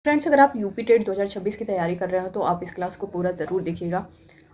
Friends, अगर आप UP TET 2026 की तैयारी कर रहे हो तो आप इस क्लास को पूरा ज़रूर देखिएगा।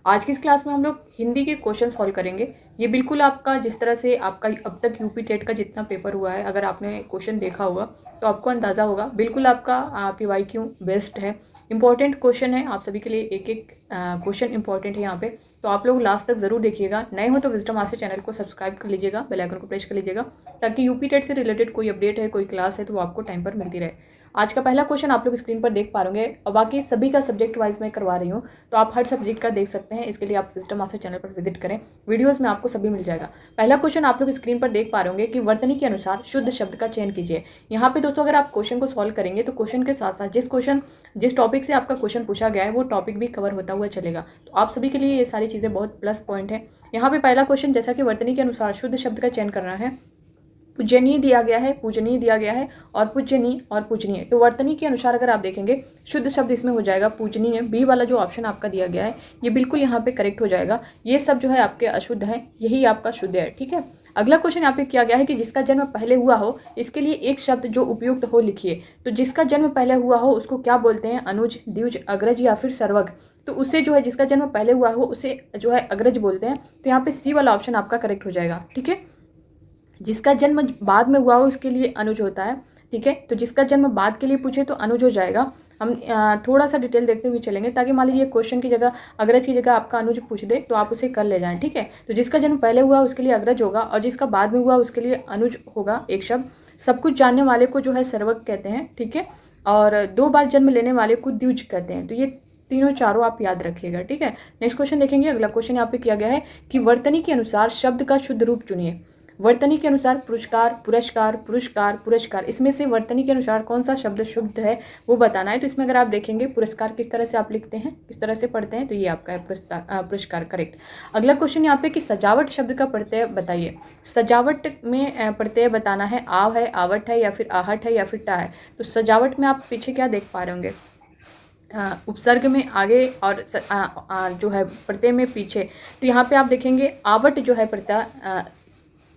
आज की इस क्लास में हम लोग हिंदी के क्वेश्चन सॉल्व करेंगे। ये बिल्कुल आपका जिस तरह से आपका अब तक यूपी टेट का जितना पेपर हुआ है, अगर आपने क्वेश्चन देखा होगा तो आपको अंदाज़ा होगा। बिल्कुल आपका PYQ बेस्ट है, इंपॉर्टेंट क्वेश्चन है। आप सभी के लिए एक एक क्वेश्चन इंपॉर्टेंट है यहाँ पे, तो आप लोग लास्ट तक ज़रूर देखिएगा। नए हो तो विजडम मास्टर चैनल को सब्सक्राइब कर लीजिएगा, बेल आइकन को प्रेस कर लीजिएगा, ताकि यूपी टेट से रिलेटेड कोई अपडेट है, कोई क्लास है तो वो आपको टाइम पर मिलती रहे। आज का पहला क्वेश्चन आप लोग स्क्रीन पर देख पा रहे और बाकी सभी का सब्जेक्ट वाइज मैं करवा रही हूँ, तो आप हर सब्जेक्ट का देख सकते हैं। इसके लिए आप सिस्टम मास्टर चैनल पर विजिट करें, वीडियोस में आपको सभी मिल जाएगा। पहला क्वेश्चन आप लोग स्क्रीन पर देख पा रहे कि वर्तनी के अनुसार शुद्ध शब्द का चयन कीजिए। यहाँ पे दोस्तों अगर आप क्वेश्चन को सॉल्व करेंगे तो क्वेश्चन के साथ साथ जिस टॉपिक से आपका क्वेश्चन पूछा गया है वो टॉपिक भी कवर होता हुआ चलेगा। तो आप सभी के लिए ये सारी चीज़ें बहुत प्लस पॉइंट है। यहाँ पे पहला क्वेश्चन, जैसा कि वर्तनी के अनुसार शुद्ध शब्द का चयन करना है, पूजनीय दिया गया है, पूजनीय दिया गया है और पूजनीय और पूजनीय। तो वर्तनी के अनुसार अगर आप देखेंगे शुद्ध शब्द इसमें हो जाएगा पूजनीय। बी वाला जो ऑप्शन आपका दिया गया है ये बिल्कुल यहाँ पे करेक्ट हो जाएगा। ये सब जो है आपके अशुद्ध है, यही आपका शुद्ध है। ठीक है, अगला क्वेश्चन यहाँ पे किया गया है कि जिसका जन्म पहले हुआ हो इसके लिए एक शब्द जो उपयुक्त हो लिखिए। तो जिसका जन्म पहले हुआ हो उसको क्या बोलते हैं? अनुज, द्विज, अग्रज या फिर सर्वग। तो उससे जो है जिसका जन्म पहले हुआ हो उसे जो है अग्रज बोलते हैं। तो यहाँ पे सी वाला ऑप्शन आपका करेक्ट हो जाएगा। ठीक है, जिसका जन्म बाद में हुआ हो उसके लिए अनुज होता है। ठीक है, तो जिसका जन्म बाद के लिए पूछे तो अनुज हो जाएगा। हम थोड़ा सा डिटेल देखते हुए चलेंगे, ताकि मान लीजिए क्वेश्चन की जगह अग्रज की जगह आपका अनुज पूछ दे तो आप उसे कर ले जाएं। ठीक है, तो जिसका जन्म पहले हुआ उसके लिए अग्रज होगा और जिसका बाद में हुआ उसके लिए अनुज होगा एक शब्द। सब कुछ जानने वाले को जो है सर्वक कहते हैं। ठीक है, और 2 बार जन्म लेने वाले को द्विज कहते हैं। तो ये तीनों चारों आप याद रखिएगा। ठीक है, नेक्स्ट क्वेश्चन देखेंगे। अगला क्वेश्चन यहाँ पे किया गया है कि वर्तनी के अनुसार शब्द का शुद्ध रूप चुनिए। वर्तनी के अनुसार पुरस्कार, पुरस्कार, पुरस्कार, पुरस्कार, इसमें से वर्तनी के अनुसार कौन सा शब्द शुद्ध है वो बताना है। तो इसमें अगर आप देखेंगे पुरस्कार किस तरह से आप लिखते हैं, किस तरह से पढ़ते हैं, तो ये आपका है पुरस्कार करेक्ट। अगला क्वेश्चन यहाँ पे कि सजावट शब्द का प्रत्यय बताइए। सजावट में प्रत्यय बताना है आव है, आवट है या फिर आहट है या फिर टा है। तो सजावट में आप पीछे क्या देख पा रहे होंगे, उपसर्ग में आगे और जो है प्रत्यय में पीछे। तो यहाँ पे आप देखेंगे आवट जो है प्रत्यय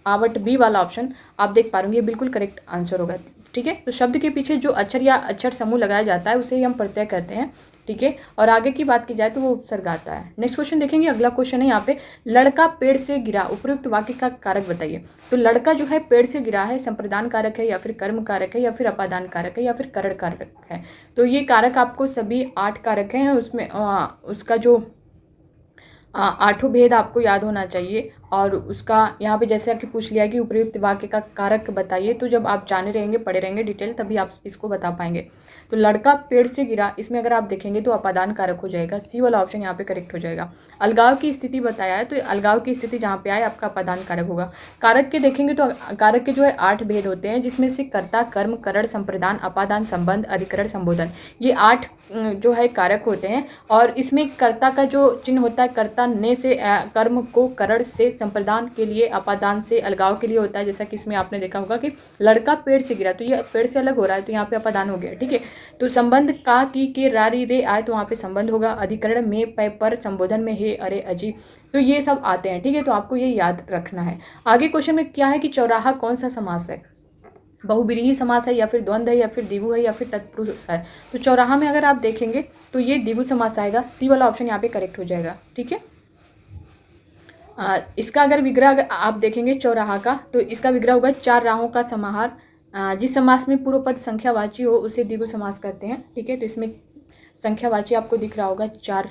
आवट, बी वाला ऑप्शन आप देख पा रहे ये बिल्कुल करेक्ट आंसर होगा। ठीक है, तो शब्द के पीछे जो अक्षर या अक्षर समूह लगाया जाता है उसे ही हम प्रत्यय कहते हैं। ठीक है, और आगे की बात की जाए तो वो उपसर्ग आता है। नेक्स्ट क्वेश्चन देखेंगे। अगला क्वेश्चन है यहाँ पे लड़का पेड़ से गिरा, उपयुक्त वाक्य का कारक बताइए। तो लड़का जो है पेड़ से गिरा है, संप्रदान कारक है या फिर कर्म कारक है या फिर अपादान कारक है या फिर करण कारक है। तो ये कारक आपको सभी 8 कारक हैं, उसमें उसका जो 8 भेद आपको याद होना चाहिए। और उसका यहाँ पे जैसे आपके पूछ लिया कि उपयुक्त वाक्य का कारक बताइए, तो जब आप जाने रहेंगे, पढ़े रहेंगे डिटेल, तभी आप इसको बता पाएंगे। तो लड़का पेड़ से गिरा, इसमें अगर आप देखेंगे तो अपादान कारक हो जाएगा। सी वाला ऑप्शन यहाँ पे करेक्ट हो जाएगा। अलगाव की स्थिति बताया है, तो अलगाव की स्थिति जहाँ पे आए आपका अपादान कारक होगा। कारक के देखेंगे तो कारक के जो है 8 भेद होते हैं, जिसमें से कर्ता, कर्म, करण, संप्रदान, अपादान, संबंध, अधिकरण, संबोधन, ये 8 जो है कारक होते हैं। और इसमें कर्ता का जो चिन्ह होता है, कर्ता ने से कर्म को, करण से, संप्रदान के लिए, अपादान से, अलगाव के लिए होता है। जैसा कि इसमें आपने देखा होगा कि लड़का पेड़ से गिरा, तो ये पेड़ से अलग हो रहा है, तो यहाँ पे अपादान हो गया। ठीक है, तो संबंध का, की, के, रारी, रे आए तो वहाँ पे संबंध होगा। अधिकरण में, पै, पर, संबोधन में हे, अरे, अजी, तो ये सब आते हैं। ठीक है, तो आपको ये याद रखना है। आगे क्वेश्चन में क्या है कि चौराहा कौन सा समास है? बहुब्रीहि समास है या फिर द्वंद्व है या फिर द्विगु है या फिर तत्पुरुष है। तो चौराहा में अगर आप देखेंगे तो ये द्विगु समास आएगा। सी वाला ऑप्शन यहाँ पे करेक्ट हो जाएगा। ठीक है, इसका अगर विग्रह अगर आप देखेंगे चौराहा का, तो इसका विग्रह होगा 4 राहों का समाहार। जिस समास में पूर्व पद संख्यावाची हो उसे द्विगु समास कहते हैं। ठीक है, तो इसमें संख्यावाची आपको दिख रहा होगा 4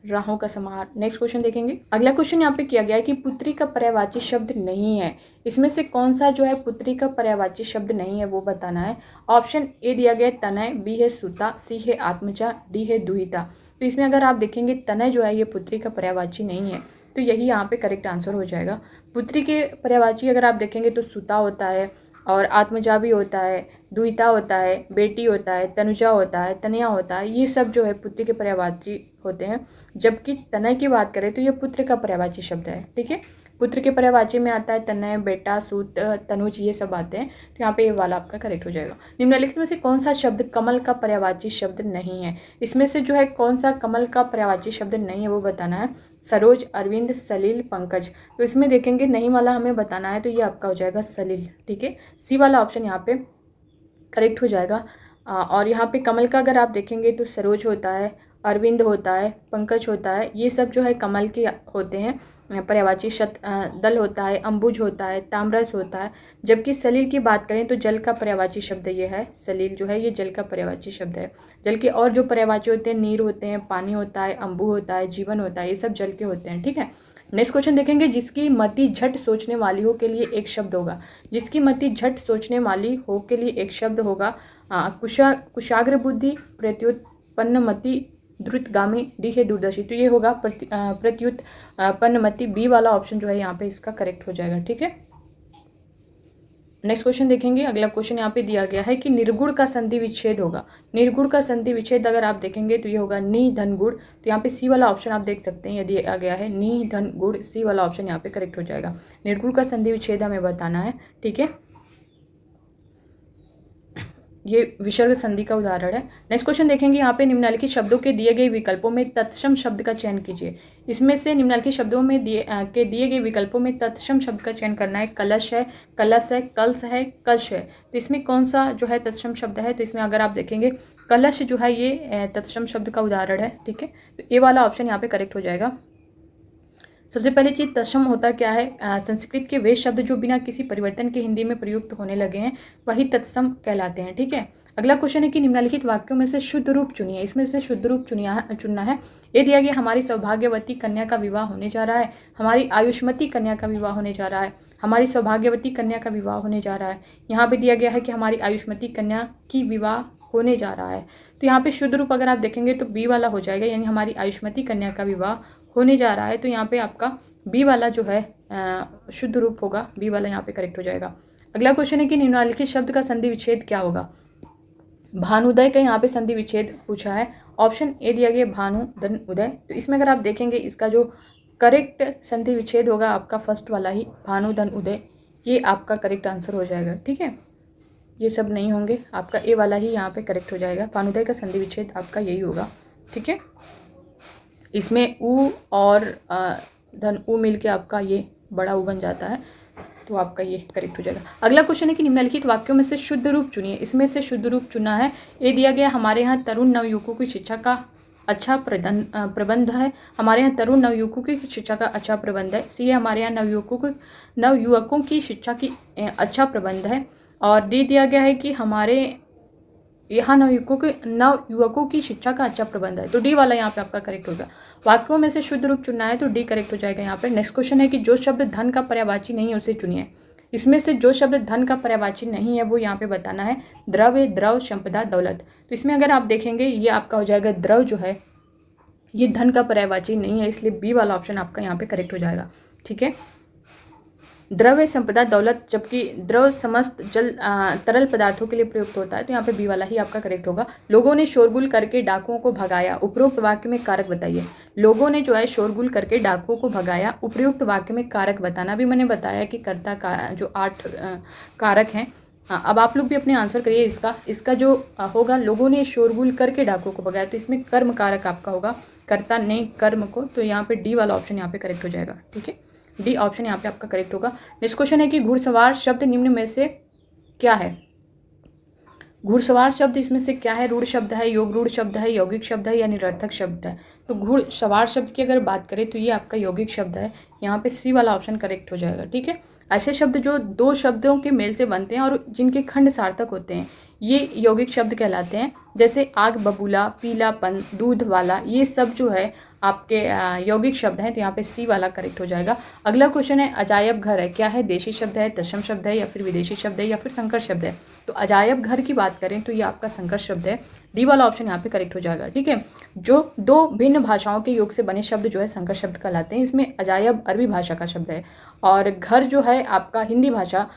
राहों का समाहार। नेक्स्ट क्वेश्चन देखेंगे। अगला क्वेश्चन यहाँ पे किया गया है कि पुत्री का पर्यायवाची शब्द नहीं है। इसमें से कौन सा जो है पुत्री का पर्यायवाची शब्द नहीं है वो बताना है। ऑप्शन ए दिया गया है तनय, बी है सुता, सी है आत्मजा, डी है दुहिता। तो इसमें अगर आप देखेंगे तनय जो है ये पुत्री का पर्यायवाची नहीं है, तो यही यहाँ पे करेक्ट आंसर हो जाएगा। पुत्री के पर्यायवाची अगर आप देखेंगे तो सुता होता है और आत्मजा भी होता है, दुहिता होता है, बेटी होता है, तनुजा होता है, तनया होता है। ये सब जो है पुत्री के पर्यायवाची होते हैं। जबकि तनय की बात करें तो ये पुत्र का पर्यायवाची शब्द है। ठीक है, पुत्र के पर्यायवाची में आता है तनय, बेटा, सूत, तनुज, ये सब आते हैं। तो यहाँ पे ये वाला आपका करेक्ट हो जाएगा। निम्नलिखित में से कौन सा शब्द कमल का पर्यायवाची शब्द नहीं है? इसमें से जो है कौन सा कमल का पर्यायवाची शब्द नहीं है वो बताना है। सरोज, अरविंद, सलील, पंकज। तो इसमें देखेंगे नहीं वाला हमें बताना है, तो ये आपका हो जाएगा सलील। ठीक है, सी वाला ऑप्शन यहाँ पे करेक्ट हो जाएगा। और यहाँ पे कमल का अगर आप देखेंगे तो सरोज होता है, अरविंद होता है, पंकज होता है, ये सब जो है कमल के होते हैं। पर्यायवाची दल होता है, अंबुज होता है, ताम्रस होता है। जबकि सलील की बात करें तो जल का पर्यायवाची शब्द ये है, सलील जो है ये जल का पर्यायवाची शब्द है। जल के और जो पर्यायवाची होते हैं, नीर होते हैं, पानी होता है, अंबु होता है, जीवन होता है, ये सब जल के होते हैं। ठीक है, नेक्स्ट क्वेश्चन देखेंगे। जिसकी मति झट सोचने वाली हो के लिए एक शब्द होगा। जिसकी मति झट सोचने वाली हो के लिए एक शब्द होगा। कुशाग्र बुद्धि, प्रत्युत्पन्न मति, द्रुतगामी, डी है दूरदर्शी। तो ये होगा प्रत्युत्पन्न मति, बी वाला ऑप्शन जो है यहाँ पे इसका करेक्ट हो जाएगा। ठीक है, नेक्स्ट क्वेश्चन देखेंगे। अगला क्वेश्चन यहाँ पे दिया गया है कि निर्गुण का संधि विच्छेद होगा। निर्गुण का संधि विच्छेद अगर आप देखेंगे तो ये होगा नी धन गुण। तो यहाँ पे सी वाला ऑप्शन आप देख सकते हैं, यदि आ गया है नी धन गुण, सी वाला ऑप्शन यहाँ पे करेक्ट हो जाएगा। निर्गुण का संधि विच्छेद हमें बताना है। ठीक है, ये विसर्ग संधि का उदाहरण है। नेक्स्ट क्वेश्चन देखेंगे। यहाँ पे निम्नलिखित शब्दों के दिए गए विकल्पों में तत्सम शब्द का चयन कीजिए। इसमें से निम्नलिखित शब्दों में दिए गए विकल्पों में तत्सम शब्द का चयन करना है। कलश है, कलश है, कलश है, कलश है। तो इसमें कौन सा जो है तत्सम शब्द है? तो इसमें अगर आप देखेंगे कलश जो है ये तत्सम शब्द का उदाहरण है। ठीक है, तो ए वाला ऑप्शन यहाँ पे करेक्ट हो जाएगा। सबसे पहली चीज़ तत्सम होता क्या है? संस्कृत के वे शब्द जो बिना किसी परिवर्तन के हिंदी में प्रयुक्त होने लगे हैं वही तत्सम कहलाते हैं। ठीक है, अगला क्वेश्चन है कि निम्नलिखित वाक्यों में से शुद्ध रूप चुनिए। इसमें से शुद्ध रूप चुनना है। ये दिया गया हमारी सौभाग्यवती कन्या का विवाह होने जा रहा है, हमारी आयुष्मती कन्या का विवाह होने जा रहा है, हमारी सौभाग्यवती कन्या का विवाह होने जा रहा है। यहाँ पे दिया गया है कि हमारी आयुष्मती कन्या की विवाह होने जा रहा है। तो यहाँ पे शुद्ध रूप अगर आप देखेंगे तो बी वाला हो जाएगा, यानी हमारी आयुष्मती कन्या का विवाह होने जा रहा है। तो यहाँ पे आपका बी वाला जो है शुद्ध रूप होगा, बी वाला यहाँ पे करेक्ट हो जाएगा। अगला क्वेश्चन है कि निम्नलिखित शब्द का संधि विच्छेद क्या होगा? भानुदय का यहाँ पे संधि विच्छेद पूछा है। ऑप्शन ए दिया गया भानु धन उदय। तो इसमें अगर आप देखेंगे इसका जो करेक्ट संधि विच्छेद होगा आपका फर्स्ट वाला ही, भानु धन उदय, ये आपका करेक्ट आंसर हो जाएगा। ठीक है, ये सब नहीं होंगे, आपका ए वाला ही यहाँ पे करेक्ट हो जाएगा। भानुदय का संधि विच्छेद आपका यही होगा। ठीक है, इसमें उ और धन उ मिल के आपका ये बड़ा उ बन जाता है, तो आपका ये करेक्ट हो जाएगा। अगला क्वेश्चन है कि निम्नलिखित वाक्यों में से शुद्ध रूप चुनिए। इसमें से शुद्ध रूप चुना है। ये दिया गया हमारे यहाँ तरुण नवयुवकों की शिक्षा का अच्छा प्रबंध है। हमारे यहाँ तरुण नवयुवकों की शिक्षा का अच्छा प्रबंध है। सी है हमारे यहाँ नवयुवकों की शिक्षा की अच्छा प्रबंध है। और डी दिया गया है कि हमारे यहाँ नवयुवकों की शिक्षा का अच्छा प्रबंध है। तो डी वाला यहाँ पे आपका करेक्ट होगा। वाक्यों में से शुद्ध रूप चुनना है तो डी करेक्ट हो जाएगा यहाँ पे। नेक्स्ट क्वेश्चन है कि जो शब्द धन का पर्यायवाची नहीं है उसे चुनिए। इसमें से जो शब्द धन का पर्यायवाची नहीं है वो यहाँ पे बताना है। द्रव्य, द्रव, संपदा, दौलत। तो इसमें अगर आप देखेंगे ये आपका हो जाएगा द्रव जो है ये धन का पर्यायवाची नहीं है, इसलिए बी वाला ऑप्शन आपका यहाँ पे करेक्ट हो जाएगा। ठीक है, द्रव्य, संपदा, दौलत, जबकि द्रव समस्त जल तरल पदार्थों के लिए प्रयुक्त होता है। तो यहाँ पे बी वाला ही आपका करेक्ट होगा। लोगों ने शोरगुल करके डाकुओं को भगाया, उपरोक्त वाक्य में कारक बताइए। लोगों ने जो है शोरगुल करके डाकुओं को भगाया, उपयुक्त वाक्य में कारक बताना। भी मैंने बताया कि कर्ता का जो 8 कारक हैं। अब आप लोग भी अपने आंसर करिए इसका जो होगा लोगों ने शोरगुल करके डाकुओं को भगाया, तो इसमें कर्म कारक आपका होगा, कर्ता ने कर्म को। तो यहाँ पे डी वाला ऑप्शन यहाँ पे करेक्ट हो जाएगा। ठीक है, डी ऑप्शन यहाँ पे आपका करेक्ट होगा। नेक्स्ट क्वेश्चन है कि घुड़सवार शब्द निम्न में से क्या है? घुड़सवार शब्द इसमें से क्या है? रूढ़ शब्द है, योग रूढ़ शब्द है, यौगिक शब्द है या निरर्थक शब्द है? तो घुड़सवार शब्द की अगर बात करें तो ये आपका यौगिक शब्द है। यहाँ पे सी वाला ऑप्शन करेक्ट हो जाएगा। ठीक है, ऐसे शब्द जो 2 शब्दों के मेल से बनते हैं और जिनके खंड सार्थक होते हैं ये यौगिक शब्द कहलाते हैं। जैसे आग बबूला, पीलापन, दूध वाला, ये सब जो है आपके यौगिक शब्द हैं। तो यहाँ पे सी वाला करेक्ट हो जाएगा। अगला क्वेश्चन है अजायब घर है, क्या है? देशी शब्द है, तत्सम शब्द है या फिर विदेशी शब्द है या फिर संकर शब्द है? तो अजायब घर की बात करें तो ये आपका संकर शब्द है। डी वाला ऑप्शन यहाँ पे करेक्ट हो जाएगा। ठीक है, जो 2 भिन्न भाषाओं के योग से बने शब्द जो है संकर शब्द कहलाते हैं। इसमें अजायब अरबी भाषा का शब्द है और घर जो है आपका हिंदी भाषा।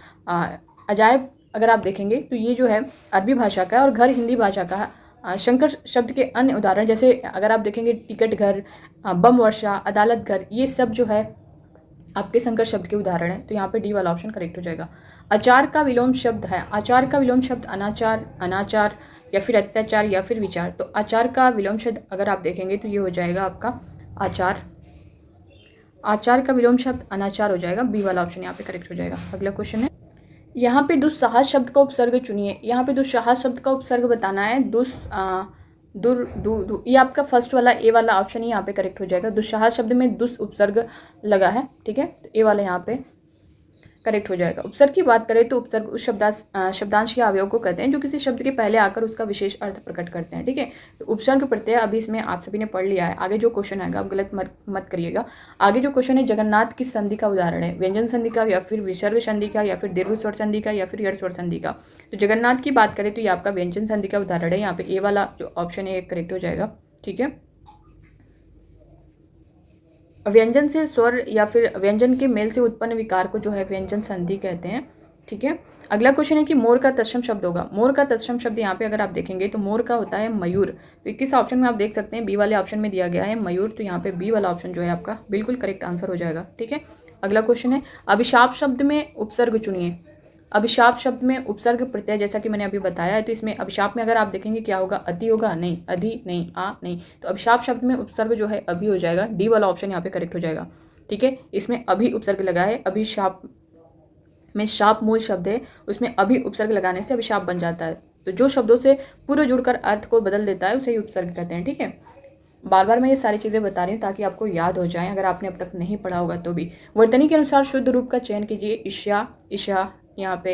अजायब अगर आप देखेंगे तो ये जो है अरबी भाषा का है और घर हिंदी भाषा का है। शंकर शब्द के अन्य उदाहरण जैसे अगर आप देखेंगे टिकट घर, बम वर्षा, अदालत घर, ये सब जो है आपके संकर शब्द के उदाहरण है। तो यहाँ पे डी वाला ऑप्शन करेक्ट हो जाएगा। आचार का विलोम शब्द है। आचार का विलोम शब्द अनाचार, अनाचार या फिर अत्याचार या फिर विचार। तो आचार का विलोम शब्द अगर आप देखेंगे तो ये हो जाएगा आपका आचार। आचार का विलोम शब्द अनाचार हो जाएगा। बी वाला ऑप्शन यहाँ पे करेक्ट हो जाएगा। अगला क्वेश्चन है यहाँ पे दुस्साहस शब्द का उपसर्ग चुनिए। यहाँ पे दुस्साहस शब्द का उपसर्ग बताना है। दुर दु दु ये आपका फर्स्ट वाला ए वाला ऑप्शन ही यहाँ पे करेक्ट हो जाएगा। दुस्साहस शब्द में दुस उपसर्ग लगा है, ठीक है, तो ए वाला यहाँ पे करेक्ट हो जाएगा। उपसर्ग की बात करें तो उपसर्ग उस शब्दांश के अवयव को कहते हैं जो किसी शब्द के पहले आकर उसका विशेष अर्थ प्रकट करते हैं, ठीक है। तो उपसर्ग प्रत्यय अभी इसमें आप सभी ने पढ़ लिया है। आगे जो क्वेश्चन आएगा आप गलत मत करिएगा। आगे जो क्वेश्चन है, जगन्नाथ किस संधि का उदाहरण है? व्यंजन संधि का, या फिर विसर्ग संधि का, या फिर दीर्घ स्वर संधि का, या फिर यड़ स्वर संधि का? तो जगन्नाथ की बात करें तो ये आपका व्यंजन संधि का उदाहरण है। यहाँ पे ए वाला जो ऑप्शन है करेक्ट हो जाएगा, ठीक है। व्यंजन से स्वर या फिर व्यंजन के मेल से उत्पन्न विकार को जो है व्यंजन संधि कहते हैं, ठीक है। अगला क्वेश्चन है कि मोर का तत्सम शब्द होगा। मोर का तत्सम शब्द यहाँ पे अगर आप देखेंगे तो मोर का होता है मयूर। तो 21 ऑप्शन में आप देख सकते हैं बी वाले ऑप्शन में दिया गया है मयूर, तो यहाँ पे बी वाला ऑप्शन जो है आपका बिल्कुल करेक्ट आंसर हो जाएगा, ठीक है। अगला क्वेश्चन है अभिशाप शब्द में उपसर्ग चुनिए। अभिशाप शब्द में उपसर्ग प्रत्यय जैसा कि मैंने अभी बताया है, तो इसमें अभिशाप में अगर आप देखेंगे क्या होगा, अति होगा, नहीं, अधि नहीं, आ नहीं, तो अभिशाप शब्द में उपसर्ग जो है अभी हो जाएगा। डी वाला ऑप्शन यहाँ पे करेक्ट हो जाएगा, ठीक है। इसमें अभी उपसर्ग लगा है। अभिशाप में शाप मूल शब्द है, उसमें अभी उपसर्ग लगाने से अभिशाप बन जाता है। तो जो शब्दों से पूर्व जुड़कर अर्थ को बदल देता है उसे ही उपसर्ग कहते हैं, ठीक है। बार बार मैं ये सारी चीज़ें बता रही हूँ ताकि आपको याद हो जाए, अगर आपने अब तक नहीं पढ़ा होगा तो भी। वर्तनी के अनुसार शुद्ध रूप का चयन कीजिए। ईशा, ईशा, यहाँ पे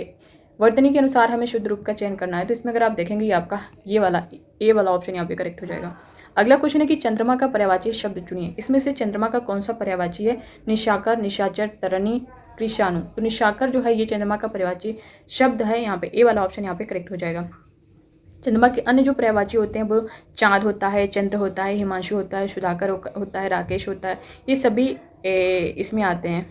वर्तनी के अनुसार हमें शुद्ध रूप का चयन करना है। तो इसमें अगर आप देखेंगे ये आपका ये वाला ए वाला ऑप्शन यहाँ पे करेक्ट हो जाएगा। अगला क्वेश्चन है कि चंद्रमा का पर्यायवाची शब्द चुनिए। इसमें से चंद्रमा का कौन सा पर्यायवाची है? निशाकर, निशाचर, तरणी, कृषाणु। तो निशाकर जो है ये चंद्रमा का पर्यायवाची शब्द है। यहाँ पे ए वाला ऑप्शन यहाँ पे करेक्ट हो जाएगा। चंद्रमा के अन्य जो पर्यायवाची होते हैं वो चाँद होता है, चंद्र होता है, हिमांशु होता है, सुधाकर होता है, राकेश होता है, ये सभी इसमें आते हैं।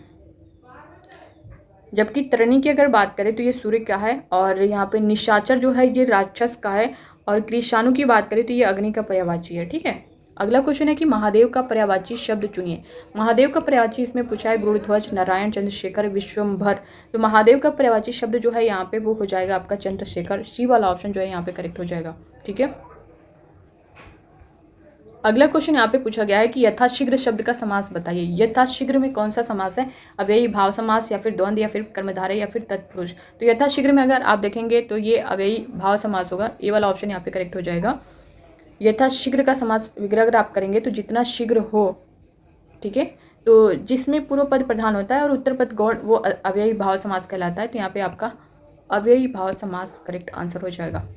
जबकि तरणी की अगर बात करें तो ये सूर्य का है, और यहाँ पे निशाचर जो है ये राक्षस का है, और कृषाणु की बात करें तो ये अग्नि का पर्यायवाची है, ठीक है। अगला क्वेश्चन है कि महादेव का पर्यायवाची शब्द चुनिए। महादेव का पर्यायवाची इसमें पूछा है गुरुध्वज, नारायण, चंद्रशेखर, विश्वम्भर। तो महादेव का पर्यायवाची शब्द जो है यहाँ पे वो हो जाएगा आपका चंद्रशेखर। सी वाला ऑप्शन जो है यहाँ पे करेक्ट हो जाएगा, ठीक है। अगला क्वेश्चन यहाँ पे पूछा गया है कि यथाशीघ्र शब्द का समास बताइए। यथाशीघ्र में कौन सा समास है? अव्ययी भाव समास, या फिर द्वंद्व, या फिर कर्मधारय, या फिर तत्पुरुष। तो यथाशीघ्र में अगर आप देखेंगे तो ये अव्ययी भाव समास होगा। ये वाला ऑप्शन यहाँ पे करेक्ट हो जाएगा। यथाशीघ्र का समास विग्रह अगर आप करेंगे तो जितना शीघ्र हो, ठीक है, तो जिसमें पूर्व पद प्रधान होता है और उत्तर पद गौण, वो अव्ययी भाव समास कहलाता है। तो यहाँ पे आपका अव्ययी भाव समास करेक्ट आंसर हो जाएगा।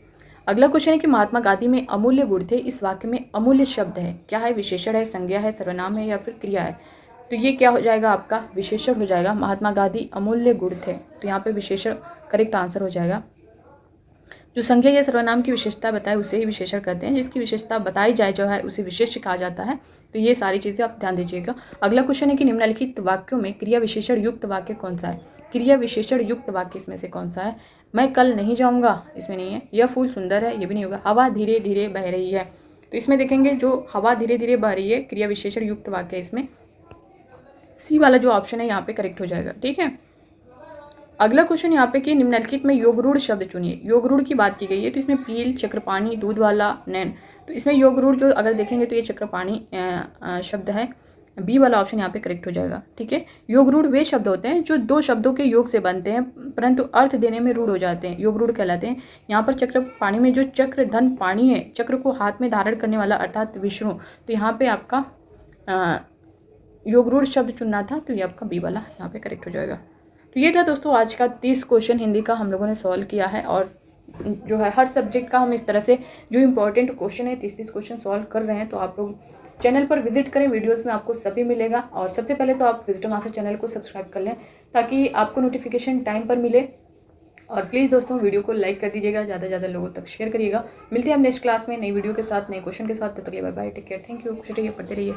अगला क्वेश्चन है कि महात्मा गांधी में अमूल्य गुण थे। इस वाक्य में अमूल्य शब्द है, क्या है? विशेषण है, संज्ञा है, सर्वनाम है, या फिर क्रिया है? तो ये क्या हो जाएगा आपका? विशेषण हो जाएगा। महात्मा गांधी अमूल्य गुण थे, तो यहाँ पे विशेषण करेक्ट आंसर हो जाएगा। जो संज्ञा या सर्वनाम की विशेषता बताए उसे ही विशेषण कहते हैं। जिसकी विशेषता बताई जाए जो है उसे विशेष्य कहा जाता है। तो ये सारी चीज़ें आप ध्यान दीजिएगा। अगला क्वेश्चन है कि निम्नलिखित वाक्यों में क्रिया विशेषण युक्त वाक्य कौन सा है? क्रिया विशेषण युक्त वाक्य इसमें से कौन सा है? मैं कल नहीं जाऊँगा, इसमें नहीं है। यह फूल सुंदर है, ये भी नहीं होगा। हवा धीरे धीरे बह रही है, तो इसमें देखेंगे जो हवा धीरे धीरे बह रही है क्रिया विशेषण युक्त वाक्य, इसमें सी वाला जो ऑप्शन है यहाँ पे करेक्ट हो जाएगा, ठीक है। अगला क्वेश्चन यहाँ पे कि निम्नलिखित में योगरूढ़ शब्द चुनिए। योगरूढ़ की बात की गई है, तो इसमें पील, चक्रपाणी, दूध वाला, नैन। तो इसमें योगरूढ़ जो अगर देखेंगे तो ये चक्रपाणी शब्द है। बी वाला ऑप्शन यहाँ पे करेक्ट हो जाएगा, ठीक है। योगरूढ़ वे शब्द होते हैं जो दो शब्दों के योग से बनते हैं परंतु अर्थ देने में रूढ़ हो जाते हैं, योगरूढ़ कहलाते हैं। यहाँ पर चक्रपाणी में जो चक्र धन पाणी है, चक्र को हाथ में धारण करने वाला अर्थात विष्णु, तो यहाँ पे आपका योगरूढ़ शब्द चुनना था, तो ये आपका बी वाला यहाँ पे करेक्ट हो जाएगा। तो ये था दोस्तों आज का 30 क्वेश्चन हिंदी का हम लोगों ने सॉल्व किया है, और जो है हर सब्जेक्ट का हम इस तरह से जो इंपॉर्टेंट क्वेश्चन है 30 क्वेश्चन सॉल्व कर रहे हैं। तो आप लोग चैनल पर विजिट करें, वीडियोस में आपको सभी मिलेगा। और सबसे पहले तो आप विजडम मास्टर चैनल को सब्सक्राइब कर लें ताकि आपको नोटिफिकेशन टाइम पर मिले। और प्लीज़ दोस्तों वीडियो को लाइक कर दीजिएगा, ज़्यादा से ज़्यादा लोगों तक शेयर करिएगा। मिलते हैं हम नेक्स्ट क्लास में नई वीडियो के साथ, नए क्वेश्चन के साथ। तब तक के लिए bye bye, take care, thank you, खुश रहिए, पढ़ते रहिए।